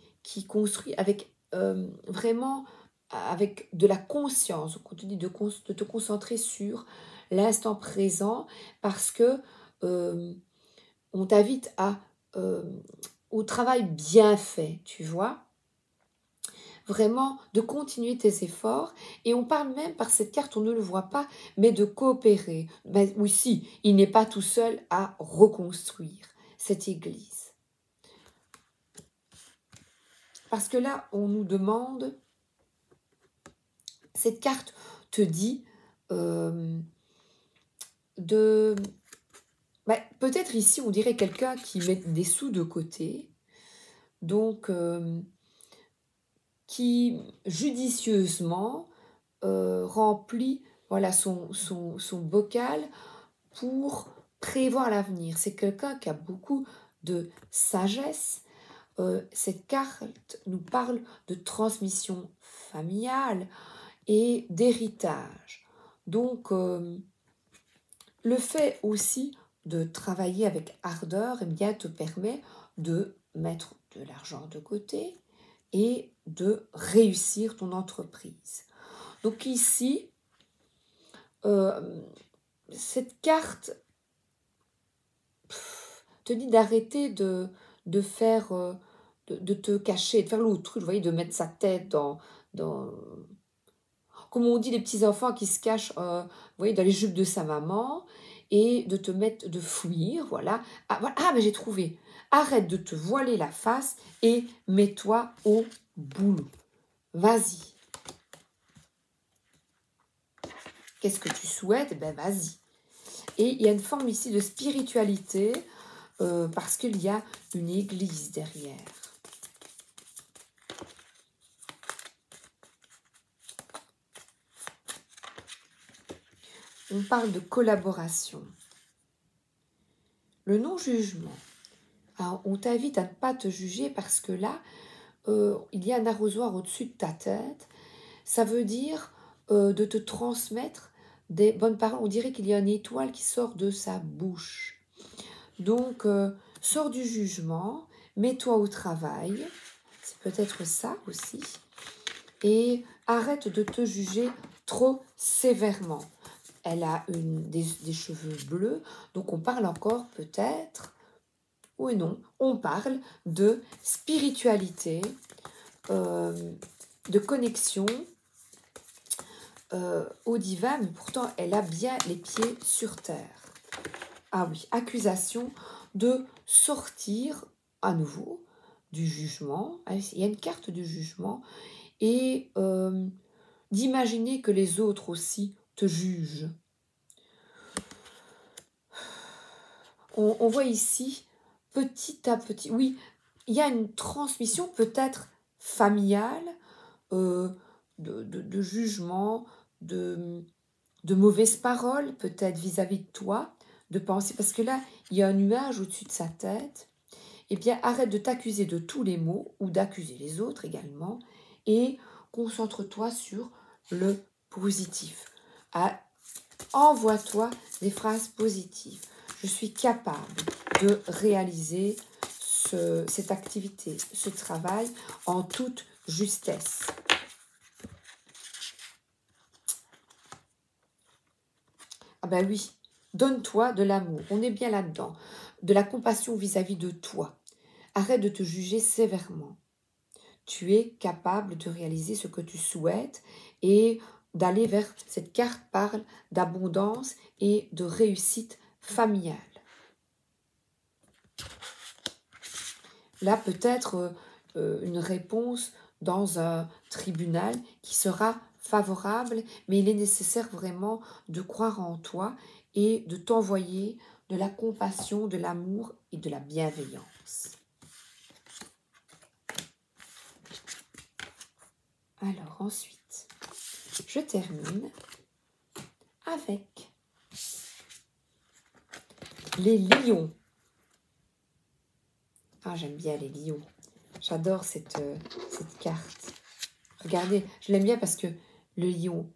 avec vraiment avec de la conscience. Donc, on te dit de te concentrer sur l'instant présent parce que on t'invite au travail bien fait, tu vois. Vraiment de continuer tes efforts et on parle même par cette carte, on ne le voit pas, mais de coopérer. Ben, oui, si, il n'est pas tout seul à reconstruire cette église. Parce que là, on nous demande, cette carte te dit peut-être ici, on dirait quelqu'un qui met des sous de côté, donc qui judicieusement remplit son bocal pour prévoir l'avenir. C'est quelqu'un qui a beaucoup de sagesse. Cette carte nous parle de transmission familiale et d'héritage. Donc, le fait aussi de travailler avec ardeur te permet de mettre de l'argent de côté et de réussir ton entreprise. Donc ici, cette carte te dit d'arrêter de faire, de te cacher, de faire l'autre, vous voyez, de mettre sa tête dans comme on dit, les petits enfants qui se cachent, vous voyez, dans les jupes de sa maman, et de te mettre, de fuir, voilà. Ah, voilà. Ah, mais j'ai trouvé. Arrête de te voiler la face et mets-toi au boulot. Vas-y. Qu'est-ce que tu souhaites? Ben, vas-y. Et il y a une forme ici de spiritualité, parce qu'il y a une église derrière. On parle de collaboration. Le non-jugement. Alors, on t'invite à ne pas te juger parce que là, il y a un arrosoir au-dessus de ta tête. Ça veut dire de te transmettre des bonnes paroles. On dirait qu'il y a une étoile qui sort de sa bouche. Donc, sors du jugement, mets-toi au travail. C'est peut-être ça aussi. Et arrête de te juger trop sévèrement. Elle a des cheveux bleus, donc on parle encore peut-être, oui non, on parle de spiritualité, de connexion au divin, mais pourtant elle a bien les pieds sur terre. Ah oui, accusation de sortir à nouveau du jugement. Il y a une carte du jugement et d'imaginer que les autres aussi te jugent. On voit ici, petit à petit, oui, il y a une transmission peut-être familiale de jugement, de mauvaises paroles, peut-être vis-à-vis de toi, de penser, parce que là, il y a un nuage au-dessus de sa tête. Eh bien, arrête de t'accuser de tous les maux, ou d'accuser les autres également, et concentre-toi sur le positif. Envoie-toi des phrases positives. Je suis capable de réaliser cette activité, ce travail en toute justesse. Ah ben oui, donne-toi de l'amour, on est bien là-dedans, de la compassion vis-à-vis de toi. Arrête de te juger sévèrement. Tu es capable de réaliser ce que tu souhaites et d'aller vers, cette carte parle d'abondance et de réussite familiale. Là, peut-être une réponse dans un tribunal qui sera favorable, mais il est nécessaire vraiment de croire en toi et de t'envoyer de la compassion, de l'amour et de la bienveillance. Alors ensuite, je termine avec les lions. Ah, j'aime bien les lions. J'adore cette carte. Regardez, je l'aime bien parce que le lion,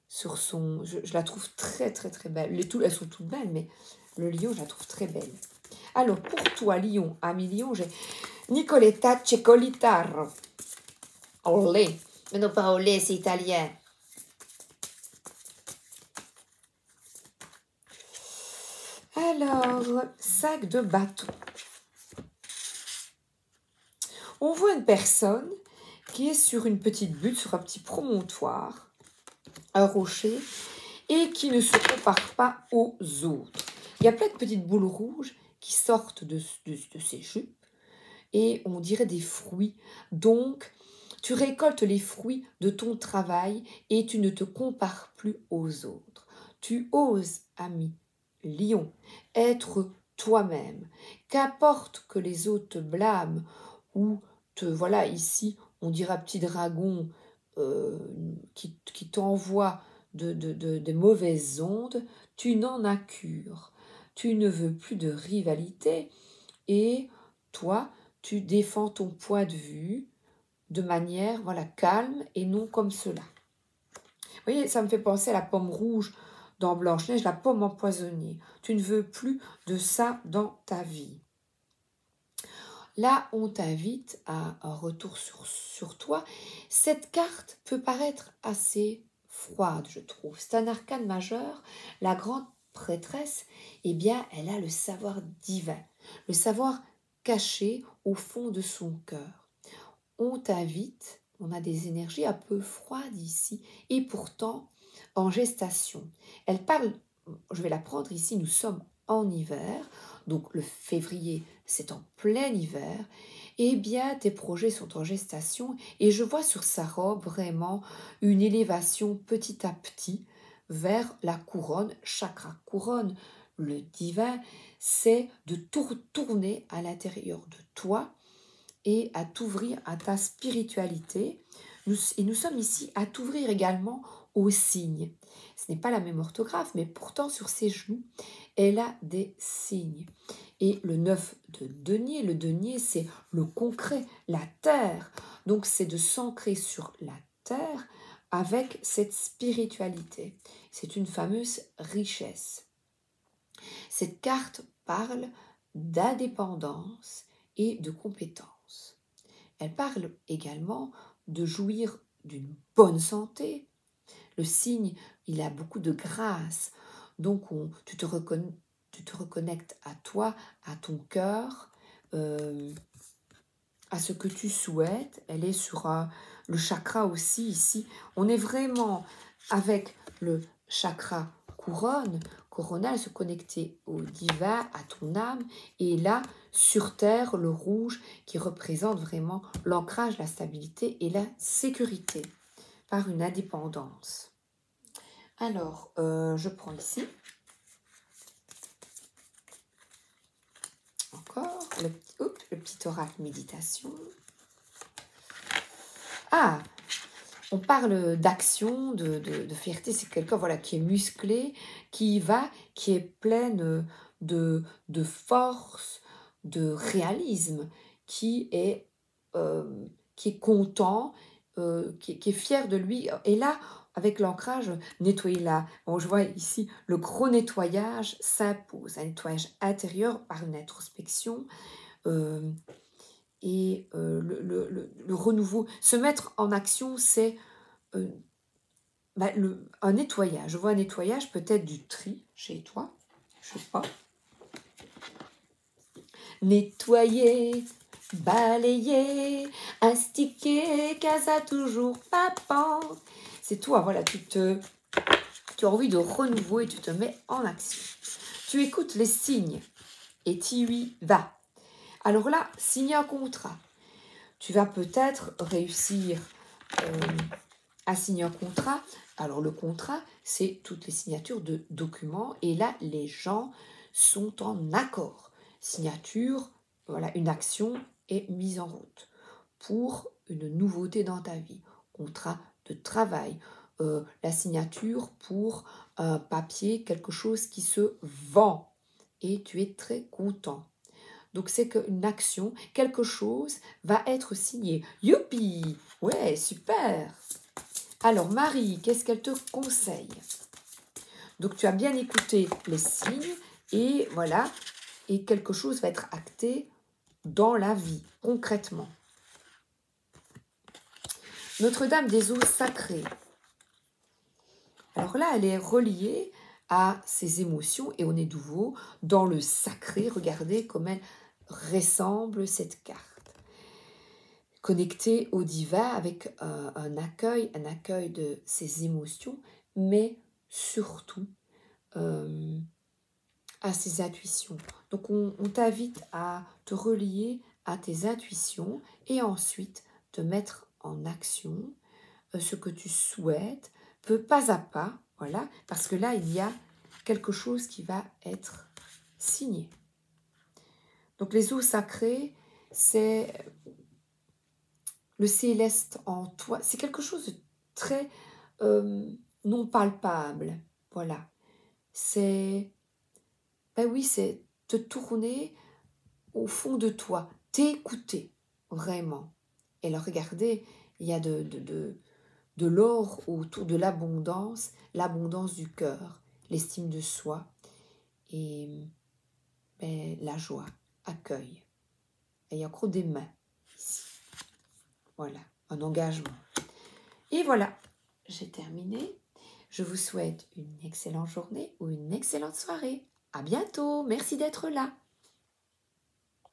sur son... Je la trouve très, très, très belle. Elles sont toutes belles, mais le lion, je la trouve très belle. Alors, pour toi, lion, ami lion, j'ai Nicoletta Ceccolitaro. Olé. Mais non, pas olé, c'est italien. Alors, sac de bâton. On voit une personne qui est sur une petite butte, sur un petit promontoire, un rocher, et qui ne se compare pas aux autres. Il y a plein de petites boules rouges qui sortent de ses jupes, et on dirait des fruits. Donc, tu récoltes les fruits de ton travail et tu ne te compares plus aux autres. Tu oses, ami lion, être toi-même. Qu'importe que les autres te blâment ou voilà, ici, on dira petit dragon qui t'envoie de mauvaises ondes, tu n'en as cure. Tu ne veux plus de rivalité et toi, tu défends ton point de vue de manière voilà calme et non comme cela. Vous voyez, ça me fait penser à la pomme rouge dans Blanche-Neige, la pomme empoisonnée. Tu ne veux plus de ça dans ta vie. Là, on t'invite à un retour sur toi. Cette carte peut paraître assez froide, je trouve. C'est un arcane majeur, la grande prêtresse, eh bien, elle a le savoir divin, le savoir caché au fond de son cœur. On t'invite, on a des énergies un peu froides ici, et pourtant en gestation. Elle parle, je vais la prendre ici, nous sommes en hiver, donc le février, c'est en plein hiver, eh bien tes projets sont en gestation, et je vois sur sa robe vraiment une élévation petit à petit vers la couronne, chakra couronne. Le divin, c'est de tourner à l'intérieur de toi et à t'ouvrir à ta spiritualité. Et nous sommes ici à t'ouvrir également aux signes. Ce n'est pas la même orthographe, mais pourtant sur ses genoux, elle a des signes. Et le 9 de denier, le denier, c'est le concret, la terre. Donc c'est de s'ancrer sur la terre avec cette spiritualité. C'est une fameuse richesse. Cette carte parle d'indépendance et de compétence. Elle parle également de jouir d'une bonne santé. Le signe, il a beaucoup de grâce. Donc, tu te reconnectes à toi, à ton cœur, à ce que tu souhaites. Elle est sur le chakra aussi ici. On est vraiment avec le chakra couronne, coronal, se connecter au divin, à ton âme. Et là, sur terre, le rouge qui représente vraiment l'ancrage, la stabilité et la sécurité par une indépendance. Alors, je prends ici encore le petit oracle méditation. Ah, on parle d'action, de fierté. C'est quelqu'un voilà, qui est musclé, qui est pleine de force, de réalisme, qui est content, qui est fier de lui. Et là, avec l'ancrage, nettoyer là. Bon, je vois ici, le gros nettoyage s'impose, un nettoyage intérieur par une introspection. Le renouveau, se mettre en action, c'est un nettoyage. Je vois un nettoyage, peut-être du tri chez toi, je sais pas. Nettoyer, balayer, astiquer, casa toujours papant. C'est toi, voilà, tu as envie de renouveau et tu te mets en action. Tu écoutes les signes et tu y vas. Alors là, signer un contrat. Tu vas peut-être réussir à signer un contrat. Alors le contrat, c'est toutes les signatures de documents et là, les gens sont en accord. Signature, voilà, une action est mise en route pour une nouveauté dans ta vie. Contrat de travail, la signature pour un papier, quelque chose qui se vend et tu es très content. Donc c'est qu'une action, quelque chose va être signé. Youpi! Ouais, super! Alors Marie, qu'est-ce qu'elle te conseille? Donc tu as bien écouté les signes et voilà, et quelque chose va être acté dans la vie, concrètement. Notre-Dame des eaux sacrées. Alors là, elle est reliée à ses émotions et on est nouveau dans le sacré. Regardez comme elle ressemble cette carte. Connectée au divin avec un accueil de ses émotions, mais surtout à ses intuitions. Donc on t'invite à te relier à tes intuitions et ensuite te mettre en action ce que tu souhaites, pas à pas, voilà, parce que là il y a quelque chose qui va être signé. Donc les eaux sacrées, c'est le céleste en toi, c'est quelque chose de très non palpable, voilà. C'est, ben oui, c'est te tourner au fond de toi, t'écouter vraiment. Et là, regardez, il y a de l'or autour de l'abondance du cœur, l'estime de soi et ben, la joie, accueil. Et il y a encore des mains ici. Voilà, un engagement. Et voilà, j'ai terminé. Je vous souhaite une excellente journée ou une excellente soirée. À bientôt, merci d'être là.